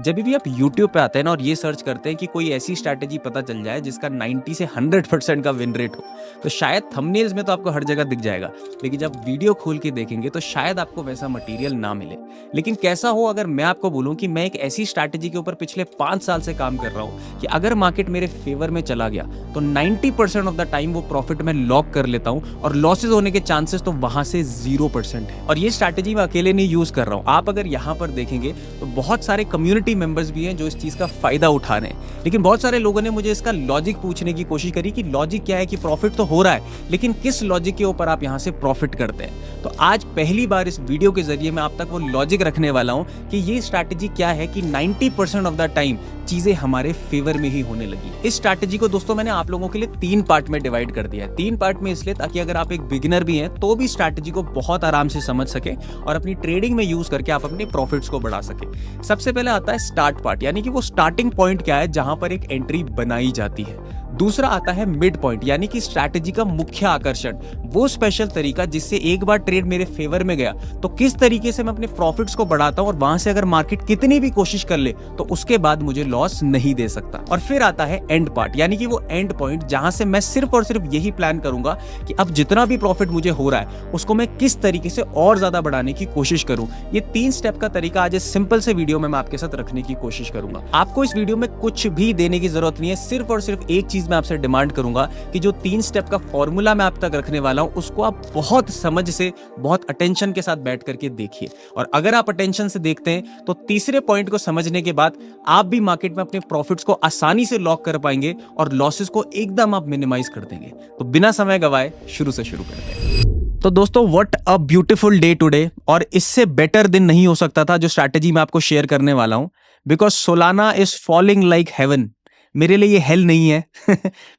जब भी आप YouTube पे आते हैं ना और ये सर्च करते हैं कि कोई ऐसी स्ट्रैटेजी पता चल जाए जिसका 90 से 100% का विन रेट हो, तो शायद थंबनेल्स में तो आपको हर जगह दिख जाएगा, लेकिन जब वीडियो खोल के देखेंगे तो शायद आपको वैसा मटेरियल ना मिले। लेकिन कैसा हो अगर मैं आपको बोलूं कि मैं एक ऐसी स्ट्रैटेजी के ऊपर पिछले 5 साल से काम कर रहा हूं कि अगर मार्केट मेरे फेवर में चला गया तो 90% ऑफ द टाइम वो प्रॉफिट में लॉक कर लेता हूं और लॉसेज होने के चांसेस तो वहां से 0% है। और ये स्ट्रैटेजी मैं अकेले नहीं यूज कर रहा हूं। आप अगर यहां पर देखेंगे तो बहुत सारे कम्युनिटी मेंबर्स भी हैं जो इस चीज का फायदा उठा रहे हैं। लेकिन बहुत सारे लोगों ने मुझे इसका लॉजिक पूछने की कोशिश करी कि लॉजिक क्या है, कि प्रॉफिट तो हो रहा है लेकिन किस लॉजिक के ऊपर आप यहां से प्रॉफिट करते हैं। तो आज पहली बार इस वीडियो के जरिए मैं आप तक वो लॉजिक रखने वाला हूं कि ये स्ट्रैटेजी क्या है कि 90% ऑफ द टाइम चीजें हमारे फेवर में ही होने लगी। इस स्ट्रैटेजी को दोस्तों मैंने आप लोगों के लिए 3 पार्ट में डिवाइड कर दिया है। 3 पार्ट में इसलिए ताकि अगर आप एक बिगिनर भी हैं तो भी स्ट्रैटेजी को बहुत आराम से समझ सके और अपनी ट्रेडिंग में यूज करके आप अपने प्रॉफिट्स को बढ़ा सके। सबसे पहले आता है स्टार्ट पार्ट, यानी कि वो स्टार्टिंग पॉइंट क्या है जहां पर एक एंट्री बनाई जाती है। दूसरा आता है मिड पॉइंट, यानी कि स्ट्रैटेजी का मुख्य आकर्षण, वो स्पेशल तरीका जिससे एक बार ट्रेड मेरे फेवर में गया तो किस तरीके से मैं अपने प्रॉफिट्स को बढ़ाता हूं और वहां से अगर मार्केट कितनी भी कोशिश कर ले तो उसके बाद मुझे लॉस नहीं दे सकता। और फिर आता है एंड पार्ट, यानी कि वो एंड पॉइंट जहां से मैं सिर्फ और सिर्फ यही प्लान करूंगा कि अब जितना भी प्रॉफिट मुझे हो रहा है उसको मैं किस तरीके से और ज्यादा बढ़ाने की कोशिश करूं। ये 3 स्टेप का तरीका आज इस सिंपल से वीडियो में मैं आपके साथ रखने की कोशिश करूंगा। आपको इस वीडियो में कुछ भी देने की जरूरत नहीं है, सिर्फ और सिर्फ एक चीज मैं आपसे डिमांड करूंगा कि जो 3 स्टेप का फॉर्मूला मैं आप तक रखने वाला हूं उसको आप बहुत समझ से, बहुत अटेंशन के साथ बैठ करके देखिए। और अगर आप अटेंशन से देखते हैं तो तीसरे पॉइंट को समझने के बाद आप भी मार्केट में अपने प्रॉफिट्स को आसानी से लॉक कर पाएंगे और लॉसेस को एकदम आप मिनिमाइज कर देंगे। तो बिना समय गवाए शुरू करते हैं। तो दोस्तों, what a beautiful day today, और इससे बेटर दिन नहीं हो सकता था जो स्ट्रैटेजी मैं आपको शेयर करने वाला हूं। Because Solana is falling like heaven. मेरे लिए ये हेल नहीं है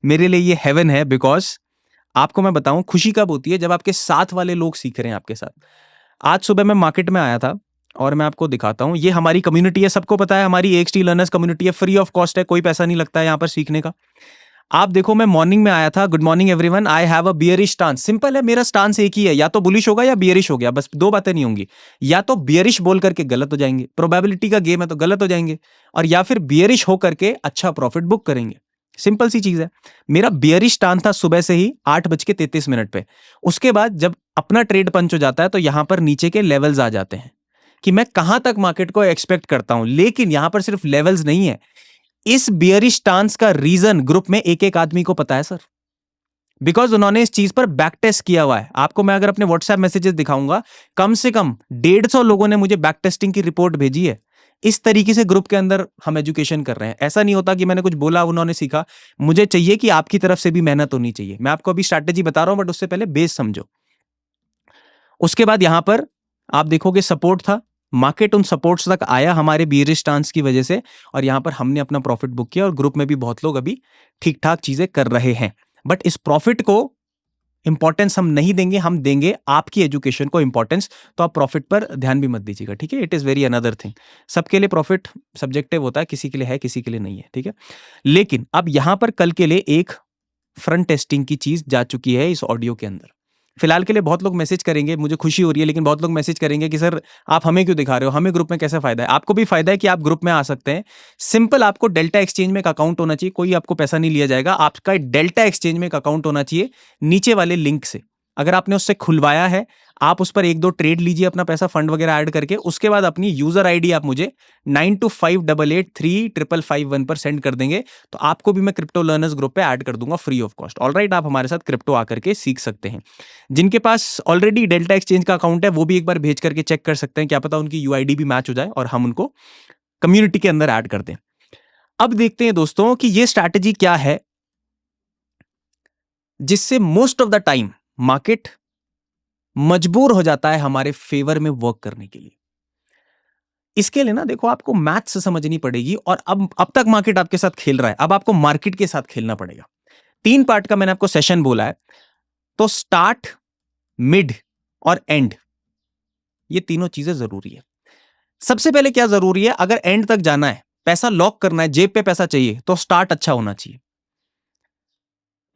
मेरे लिए ये हेवन है। बिकॉज आपको मैं बताऊं, खुशी कब होती है, जब आपके साथ वाले लोग सीख रहे हैं आपके साथ। आज सुबह मैं मार्केट में आया था और मैं आपको दिखाता हूं, ये हमारी कम्युनिटी है, सबको पता है हमारी एक्सटी लर्नर्स कम्युनिटी है, फ्री ऑफ कॉस्ट है, कोई पैसा नहीं लगता है यहां पर सीखने का। आप देखो, मैं मॉर्निंग में आया था, good morning everyone, I have a bearish stance. Simple है, मेरा स्टांस एक ही है, या तो बुलिश होगा या बियरिश हो गया, बस 2 बातें नहीं होंगी। या तो बियरिश बोल करके गलत हो जाएंगे, प्रोबेबिलिटी का गेम है तो गलत हो जाएंगे, और या फिर बियरिश हो करके अच्छा प्रॉफिट बुक करेंगे। सिंपल सी चीज है। मेरा बियरिश स्टांस था सुबह से ही 8:33 पे। उसके बाद जब अपना ट्रेड पंच हो जाता है तो यहां पर नीचे के लेवल्स आ जाते हैं कि मैं कहां तक मार्केट को एक्सपेक्ट करता हूं। लेकिन यहां पर सिर्फ लेवल्स नहीं है, इस बियरिश स्टांस का रीजन ग्रुप में एक एक आदमी को पता है सर। बिकॉज उन्होंने इस चीज पर बैक टेस्ट किया हुआ है। आपको मैं अगर अपने व्हाट्सएप मैसेजेस दिखाऊंगा, कम से कम 150 लोगों ने मुझे बैक टेस्टिंग की रिपोर्ट भेजी है। इस तरीके से ग्रुप के अंदर हम एजुकेशन कर रहे हैं। ऐसा नहीं होता कि मैंने कुछ बोला उन्होंने सीखा। मुझे चाहिए कि आपकी तरफ से भी मेहनत होनी चाहिए। मैं आपको अभी स्ट्रैटेजी बता रहा हूं, बट उससे पहले बेस समझो। उसके बाद यहां पर आप देखोगे सपोर्ट था, मार्केट उन सपोर्ट्स तक आया हमारे बियरिश स्टांस की वजह से, और यहां पर हमने अपना प्रॉफिट बुक किया। और ग्रुप में भी बहुत लोग अभी ठीक ठाक चीजें कर रहे हैं। बट इस प्रॉफिट को इंपॉर्टेंस हम नहीं देंगे, हम देंगे आपकी एजुकेशन को इंपॉर्टेंस। तो आप प्रॉफिट पर ध्यान भी मत दीजिएगा, ठीक है। It is very another thing. सबके लिए प्रॉफिट सब्जेक्टिव होता है, किसी के लिए है, किसी के लिए नहीं है, ठीक है। लेकिन अब यहां पर कल के लिए एक फ्रंट टेस्टिंग की चीज जा चुकी है इस ऑडियो के अंदर। फिलहाल के लिए बहुत लोग मैसेज करेंगे, मुझे खुशी हो रही है, लेकिन बहुत लोग मैसेज करेंगे कि सर आप हमें क्यों दिखा रहे हो, हमें ग्रुप में कैसे फायदा है। आपको भी फायदा है कि आप ग्रुप में आ सकते हैं। सिंपल, आपको डेल्टा एक्सचेंज में एक अकाउंट होना चाहिए, कोई आपको पैसा नहीं लिया जाएगा। आपका डेल्टा एक्सचेंज में एक अकाउंट होना चाहिए नीचे वाले लिंक से। अगर आपने उससे खुलवाया है, आप उस पर 1-2 ट्रेड लीजिए अपना पैसा फंड वगैरह ऐड करके। उसके बाद अपनी यूजर आईडी आप मुझे 9258835551 पर सेंड कर देंगे, तो आपको भी मैं क्रिप्टो लर्नर्स ग्रुप पे ऐड कर दूंगा फ्री ऑफ कॉस्ट। ऑलराइट, आप हमारे साथ क्रिप्टो आकर के सीख सकते हैं। जिनके पास ऑलरेडी डेल्टा एक्सचेंज का अकाउंट है वो भी एक बार भेज करके चेक कर सकते हैं, क्या पता उनकी यूआईडी भी मैच हो जाए और हम उनको कम्युनिटी के अंदर ऐड कर दें। अब देखते हैं दोस्तों कि ये स्ट्रैटेजी क्या है जिससे most of the time market मजबूर हो जाता है हमारे फेवर में वर्क करने के लिए। इसके लिए ना देखो, आपको मैथ्स समझनी पड़ेगी। और अब तक मार्केट आपके साथ खेल रहा है, अब आपको मार्केट के साथ खेलना पड़ेगा। 3 पार्ट का मैंने आपको सेशन बोला है, तो स्टार्ट, मिड और एंड, ये तीनों चीजें जरूरी है। सबसे पहले क्या जरूरी है, अगर एंड तक जाना है, पैसा लॉक करना है, जेब पे पैसा चाहिए, तो स्टार्ट अच्छा होना चाहिए।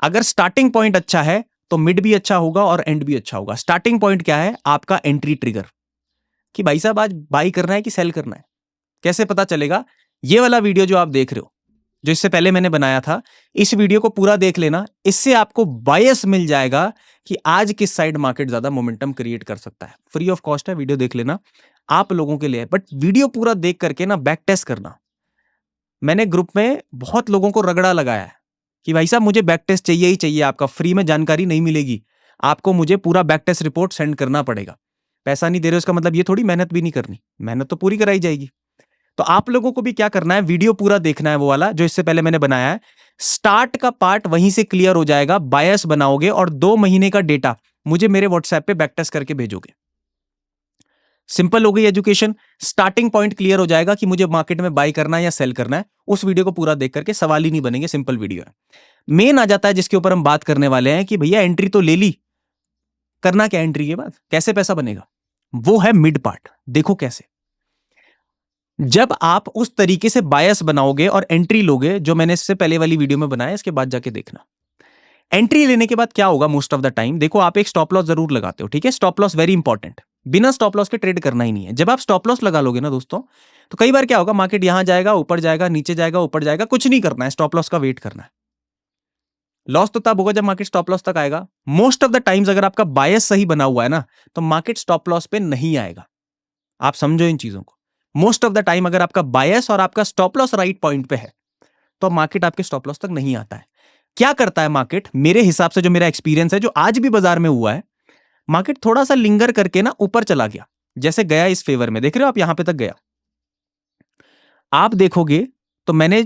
अगर स्टार्टिंग पॉइंट अच्छा है तो मिड भी अच्छा होगा और एंड भी अच्छा होगा। स्टार्टिंग पॉइंट क्या है, आपका एंट्री ट्रिगर, कि भाई साहब आज बाई करना है कि सेल करना है। कैसे पता चलेगा? ये वाला वीडियो जो आप देख रहे हो, जो इससे पहले मैंने बनाया था, इस वीडियो को पूरा देख लेना। इससे आपको बायस मिल जाएगा कि आज किस साइड मार्केट ज्यादा मोमेंटम क्रिएट कर सकता है। फ्री ऑफ कॉस्ट है, वीडियो देख लेना, आप लोगों के लिए है। बट वीडियो पूरा देख करके ना बैक टेस्ट करना। मैंने ग्रुप में बहुत लोगों को रगड़ा लगाया है कि भाई साहब मुझे बैक टेस्ट चाहिए ही चाहिए, आपका फ्री में जानकारी नहीं मिलेगी, आपको मुझे पूरा बैक टेस्ट रिपोर्ट सेंड करना पड़ेगा। पैसा नहीं दे रहे उसका मतलब ये थोड़ी मेहनत भी नहीं करनी, मेहनत तो पूरी कराई जाएगी। तो आप लोगों को भी क्या करना है, वीडियो पूरा देखना है, वो वाला जो इससे पहले मैंने बनाया है। स्टार्ट का पार्ट वहीं से क्लियर हो जाएगा, बायस बनाओगे और 2 महीने का डेटा मुझे मेरे व्हाट्सएप पे बैक टेस्ट करके भेजोगे। सिंपल हो गई एजुकेशन। स्टार्टिंग पॉइंट क्लियर हो जाएगा कि मुझे मार्केट में बाय करना है या सेल करना है। उस वीडियो को पूरा देख करके सवाल ही नहीं बनेंगे, सिंपल वीडियो है। मेन आ जाता है जिसके ऊपर हम बात करने वाले हैं कि भैया एंट्री तो ले ली, करना क्या एंट्री के बाद, कैसे पैसा बनेगा, वो है मिड पार्ट। देखो कैसे, जब आप उस तरीके से बायस बनाओगे और एंट्री लोगे, जो मैंने इससे पहले वाली वीडियो में बनाया, इसके बाद जाके देखना। एंट्री लेने के बाद क्या होगा मोस्ट ऑफ द टाइम, देखो आप एक स्टॉप लॉस जरूर लगाते हो, ठीक है, स्टॉप लॉस वेरी इंपॉर्टेंट। बिना स्टॉप लॉस के ट्रेड करना ही नहीं है। जब आप स्टॉप लॉस लगा लोगे ना दोस्तों, तो कई बार क्या होगा, मार्केट यहां जाएगा, ऊपर जाएगा, नीचे जाएगा, ऊपर जाएगा, कुछ नहीं करना है, स्टॉप लॉस का वेट करना है। लॉस तो तब होगा जब मार्केट स्टॉप लॉस तक आएगा। मोस्ट ऑफ द टाइम्स अगर आपका बायस सही बना हुआ है ना, तो मार्केट स्टॉप लॉस पे नहीं आएगा। आप समझो इन चीजों को। मोस्ट ऑफ द टाइम अगर आपका बायस और आपका स्टॉप लॉस राइट पॉइंट पे है, तो मार्केट आपके स्टॉप लॉस तक नहीं आता है। क्या करता है मार्केट, मेरे हिसाब से जो मेरा एक्सपीरियंस है, जो आज भी बाजार में हुआ है, मार्केट थोड़ा सा लिंगर करके ना ऊपर चला गया, जैसे गया इस फेवर में, देख रहे हो आप, यहां पे तक गया। आप देखोगे तो मैंने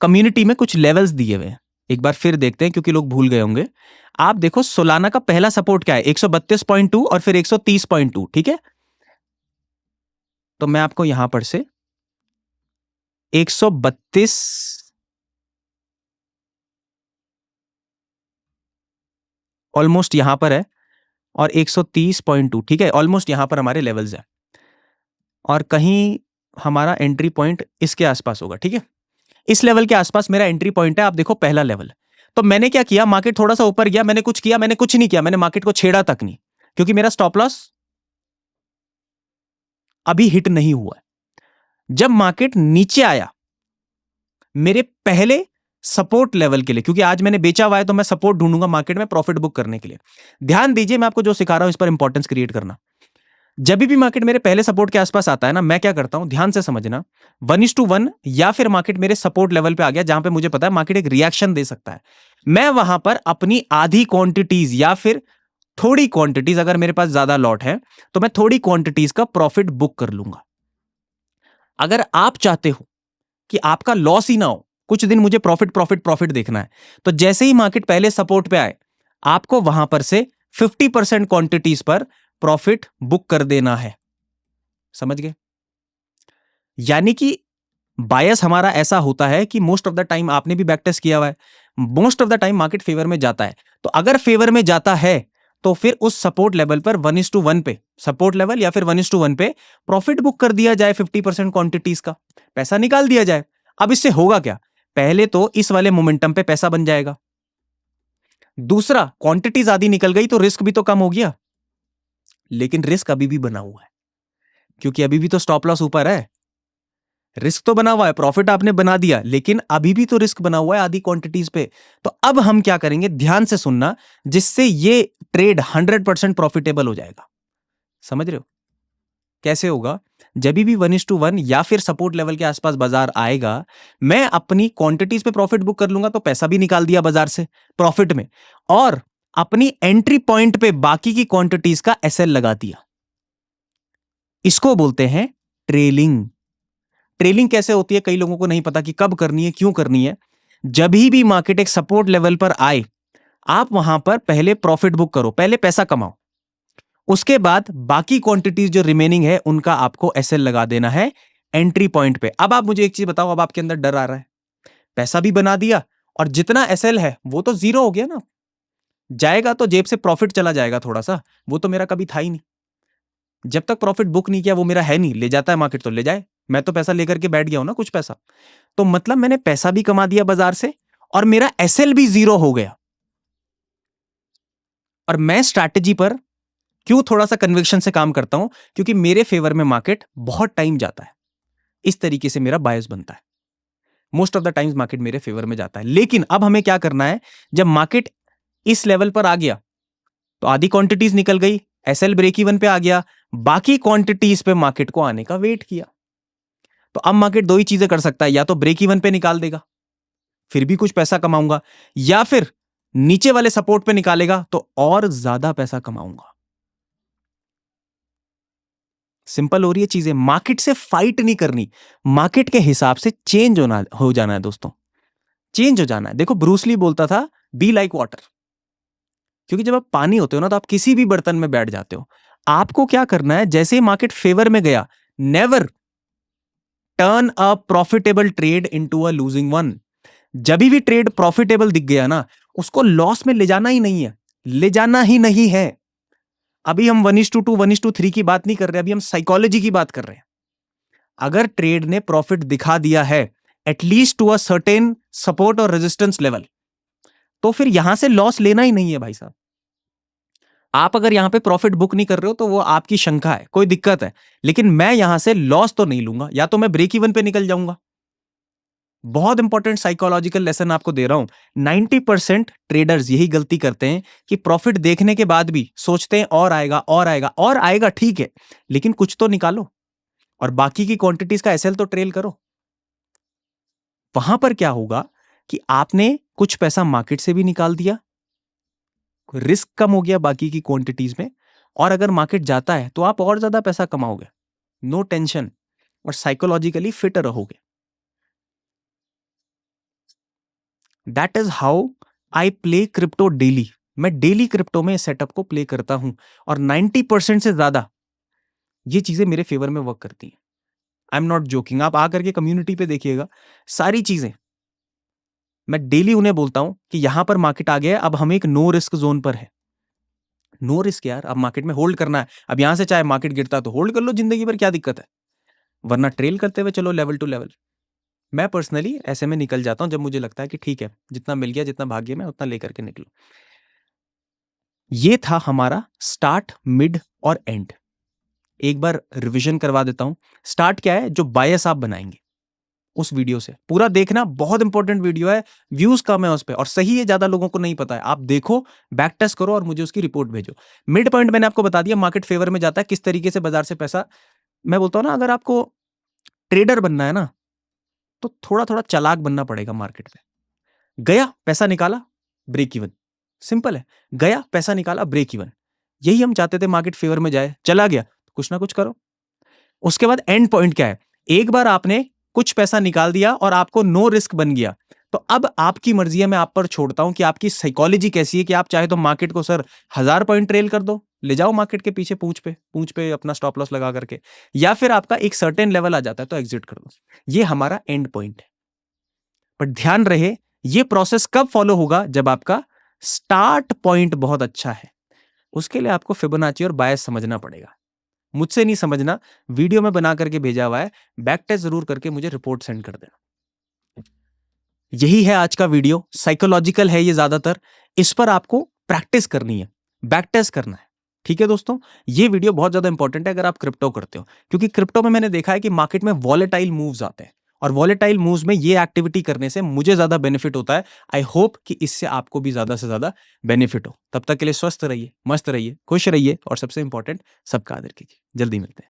कम्युनिटी में कुछ लेवल्स दिए हुए हैं, एक बार फिर देखते हैं क्योंकि लोग भूल गए होंगे। आप देखो सोलाना का पहला सपोर्ट क्या है, 132.2 और फिर 130.2, ठीक है। तो मैं आपको यहां पर से 132 ऑलमोस्ट यहां पर है और 130.2, ठीक है, ऑलमोस्ट यहां पर हमारे लेवल्स है, और कहीं हमारा एंट्री पॉइंट इसके आसपास होगा, ठीक है। इस लेवल के आसपास मेरा एंट्री पॉइंट है। आप देखो पहला लेवल। तो मैंने क्या किया, मार्केट थोड़ा सा ऊपर गया, मैंने कुछ किया, मैंने कुछ नहीं किया, मैंने मार्केट को छेड़ा तक नहीं, क्योंकि मेरा स्टॉप लॉस अभी हिट नहीं हुआ है। जब मार्केट नीचे आया मेरे पहले सपोर्ट लेवल के लिए, क्योंकि आज मैंने बेचा हुआ है तो मैं सपोर्ट ढूंढूंगा मार्केट में प्रॉफिट बुक करने के लिए। ध्यान दीजिए, मैं आपको जो सिखा रहा हूं इस पर इंपॉर्टेंस क्रिएट करना। जब भी मार्केट मेरे पहले सपोर्ट के आसपास आता है ना, मैं क्या करता हूं, ध्यान से समझना, 1:1 या फिर मार्केट मेरे सपोर्ट लेवल पे आ गया जहां पे मुझे पता है मार्केट एक रिएक्शन दे सकता है, मैं वहां पर अपनी आधी क्वांटिटीज या फिर थोड़ी क्वांटिटीज, अगर मेरे पास ज्यादा लॉट है तो मैं थोड़ी क्वांटिटीज का प्रॉफिट बुक कर लूंगा। अगर आप चाहते हो कि आपका लॉस ही ना हो, कुछ दिन मुझे प्रॉफिट प्रॉफिट प्रॉफिट देखना है, तो जैसे ही मार्केट पहले सपोर्ट पे आए, आपको वहां पर से 50% क्वांटिटीज पर प्रॉफिट बुक कर देना है। समझ गए? यानी कि बायस हमारा ऐसा होता है कि मोस्ट ऑफ द टाइम, आपने भी बैक टेस्ट किया हुआ है, most of the time market favour में जाता है। तो अगर फेवर में जाता है तो फिर उस सपोर्ट लेवल पर 1:1 पे, सपोर्ट लेवल या फिर 1:1 पे प्रॉफिट बुक कर दिया जाए, 50% क्वांटिटीज का पैसा निकाल दिया जाए। अब इससे होगा क्या, पहले तो इस वाले मोमेंटम पे पैसा बन जाएगा, दूसरा क्वांटिटीज आधी निकल गई तो रिस्क भी तो कम हो गया। लेकिन रिस्क अभी भी बना हुआ है, क्योंकि अभी भी तो स्टॉप लॉस ऊपर है। रिस्क तो बना हुआ है, प्रॉफिट आपने बना दिया, लेकिन अभी भी तो रिस्क बना हुआ है आधी क्वांटिटीज पे। तो अब हम क्या करेंगे, ध्यान से सुनना, जिससे ये ट्रेड 100% प्रॉफिटेबल हो जाएगा। समझ रहे हो कैसे होगा? जब भी 1:1 या फिर सपोर्ट लेवल के आसपास बाजार आएगा, मैं अपनी क्वांटिटीज पे प्रॉफिट बुक कर लूंगा, तो पैसा भी निकाल दिया बाजार से प्रॉफिट में, और अपनी एंट्री पॉइंट पे बाकी की क्वांटिटीज का एसएल लगा दिया। इसको बोलते हैं ट्रेलिंग। ट्रेलिंग कैसे होती है, कई लोगों को नहीं पता कि कब करनी है, क्यों करनी है। जब भी मार्केट एक सपोर्ट लेवल पर आए, आप वहां पर पहले प्रॉफिट बुक करो, पहले पैसा कमाओ, उसके बाद बाकी क्वांटिटीज जो रिमेनिंग है उनका आपको एसएल लगा देना है एंट्री पॉइंट पे। अब आप मुझे एक चीज बताओ, अब आपके अंदर डर आ रहा है, पैसा भी बना दिया और जितना एसएल है वो तो जीरो हो गया ना, जाएगा तो जेब से प्रॉफिट चला जाएगा थोड़ा सा, वो तो मेरा कभी था ही नहीं। जब तक प्रॉफिट बुक नहीं किया वो मेरा है नहीं, ले जाता है मार्केट तो ले जाए, मैं तो पैसा लेकर के बैठ गया हूं ना, कुछ पैसा। तो मतलब मैंने पैसा भी कमा दिया बाजार से और मेरा एसएल भी जीरो हो गया। और मैं स्ट्रैटेजी पर क्यों थोड़ा सा कन्विक्शन से काम करता हूं, क्योंकि मेरे फेवर में मार्केट बहुत टाइम जाता है। इस तरीके से मेरा बायस बनता है। Most of the times market मेरे फेवर में जाता है। लेकिन अब हमें क्या करना है, जब मार्केट इस लेवल पर आ गया तो आधी क्वांटिटीज निकल गई, एसएल ब्रेक इवन पे आ गया, बाकी क्वांटिटीज पे मार्केट को आने का वेट किया। तो अब मार्केट दो ही चीजें कर सकता है, या तो ब्रेक इवन पे निकाल देगा, फिर भी कुछ पैसा कमाऊंगा, या फिर नीचे वाले सपोर्ट पे निकालेगा तो और ज्यादा पैसा कमाऊंगा। सिंपल हो रही है चीजें। मार्केट से फाइट नहीं करनी, मार्केट के हिसाब से चेंज हो जाना है दोस्तों, चेंज हो जाना है। देखो ब्रूसली बोलता था बी लाइक वाटर, क्योंकि जब आप पानी होते हो ना तो आप किसी भी बर्तन में बैठ जाते हो। आपको क्या करना है, जैसे ही मार्केट फेवर में गया, never turn a profitable trade into a losing one. जब भी ट्रेड प्रॉफिटेबल दिख गया ना, उसको लॉस में ले जाना ही नहीं है, ले जाना ही नहीं है। अभी हम 1:2 1:3 की बात नहीं कर रहे, अभी हम साइकोलॉजी की बात कर रहे हैं। अगर ट्रेड ने प्रॉफिट दिखा दिया है at least to a certain support और रेजिस्टेंस लेवल, तो फिर यहां से लॉस लेना ही नहीं है भाई साहब। आप अगर यहां पे प्रॉफिट बुक नहीं कर रहे हो तो वो आपकी शंका है, कोई दिक्कत है, लेकिन मैं यहां से लॉस तो नहीं लूंगा, या तो मैं ब्रेक इवन पे निकल जाऊंगा। बहुत इंपॉर्टेंट साइकोलॉजिकल लेसन आपको दे रहा हूं। 90% ट्रेडर्स यही गलती करते हैं कि प्रॉफिट देखने के बाद भी सोचते हैं और आएगा और आएगा और आएगा, ठीक है, लेकिन कुछ तो निकालो और बाकी की क्वांटिटीज का एसएल तो ट्रेल करो। वहां पर क्या होगा कि आपने कुछ पैसा मार्केट से भी निकाल दिया, रिस्क कम हो गया बाकी की क्वांटिटीज में, और अगर मार्केट जाता है तो आप और ज्यादा पैसा कमाओगे, नो टेंशन, और साइकोलॉजिकली फिट रहोगे। That is how I play crypto daily. मैं डेली क्रिप्टो में सेटअप को प्ले करता हूं और 90% से ज्यादा ये चीजें मेरे फेवर में वर्क करती हैं। आई एम नॉट जोकिंग, आप आकर के कम्युनिटी पे देखिएगा, सारी चीजें मैं डेली उन्हें बोलता हूं कि यहां पर मार्केट आ गया है, अब हम एक नो रिस्क जोन पर है। नो रिस्क यार, अब मार्केट में होल्ड करना है। अब यहां से चाहे मार्केट गिरता है तो होल्ड कर लो जिंदगी भर, क्या दिक्कत है, वरना ट्रेल करते हुए चलो लेवल टू लेवल। मैं पर्सनली ऐसे में निकल जाता हूं जब मुझे लगता है कि ठीक है, जितना मिल गया, जितना भाग्य में, उतना लेकर के निकलो। ये था हमारा स्टार्ट, मिड और एंड। एक बार रिवीजन करवा देता हूं। स्टार्ट क्या है, जो बायस आप बनाएंगे उस वीडियो से पूरा देखना, बहुत इंपॉर्टेंट वीडियो है, व्यूज कम है उस पर और सही है, ज्यादा लोगों को नहीं पता है। आप देखो, बैक टेस्ट करो और मुझे उसकी रिपोर्ट भेजो। मिड पॉइंट मैंने आपको बता दिया, मार्केट फेवर में जाता है, किस तरीके से बाजार से पैसा। मैं बोलता हूं ना, अगर आपको ट्रेडर बनना है ना तो थोड़ा थोड़ा चालाक बनना पड़ेगा। मार्केट में गया, पैसा निकाला, ब्रेक इवन, सिंपल है। गया, पैसा निकाला, ब्रेक इवन। यही हम चाहते थे, मार्केट फेवर में जाए, चला गया, कुछ ना कुछ करो। उसके बाद एंड पॉइंट क्या है, एक बार आपने कुछ पैसा निकाल दिया और आपको नो रिस्क बन गया, तो अब आपकी मर्जी है, मैं आप पर छोड़ता हूं कि आपकी साइकोलॉजी कैसी है, कि आप चाहे तो मार्केट को सर 1000 पॉइंट ट्रेल कर दो, ले जाओ मार्केट के पीछे, पूंछ पे अपना स्टॉप लॉस लगा करके, या फिर आपका एक सर्टेन लेवल आ जाता है तो एग्जिट कर दो। ये हमारा एंड पॉइंट है। पर ध्यान रहे, ये प्रोसेस कब फॉलो होगा, जब आपका स्टार्ट पॉइंट बहुत अच्छा है। उसके लिए आपको फिबोनाची और बायस समझना पड़ेगा। मुझसे नहीं समझना, वीडियो में बना करके भेजा हुआ है, बैक टेस्ट जरूर करके मुझे रिपोर्ट सेंड कर देना। यही है आज का वीडियो, साइकोलॉजिकल है ये ज्यादातर, इस पर आपको प्रैक्टिस करनी है, बैक टेस्ट करना है। ठीक है दोस्तों, ये वीडियो बहुत ज्यादा इंपॉर्टेंट है अगर आप क्रिप्टो करते हो, क्योंकि क्रिप्टो में मैंने देखा है कि मार्केट में वॉलेटाइल मूव्स आते हैं, और वॉलेटाइल मूव्स में ये एक्टिविटी करने से मुझे ज्यादा बेनिफिट होता है। आई होप कि इससे आपको भी ज्यादा से ज्यादा बेनिफिट हो। तब तक के लिए स्वस्थ रहिए, मस्त रहिए, खुश रहिए, और सबसे इंपॉर्टेंट, सबका आदर कीजिए। जल्दी मिलते हैं।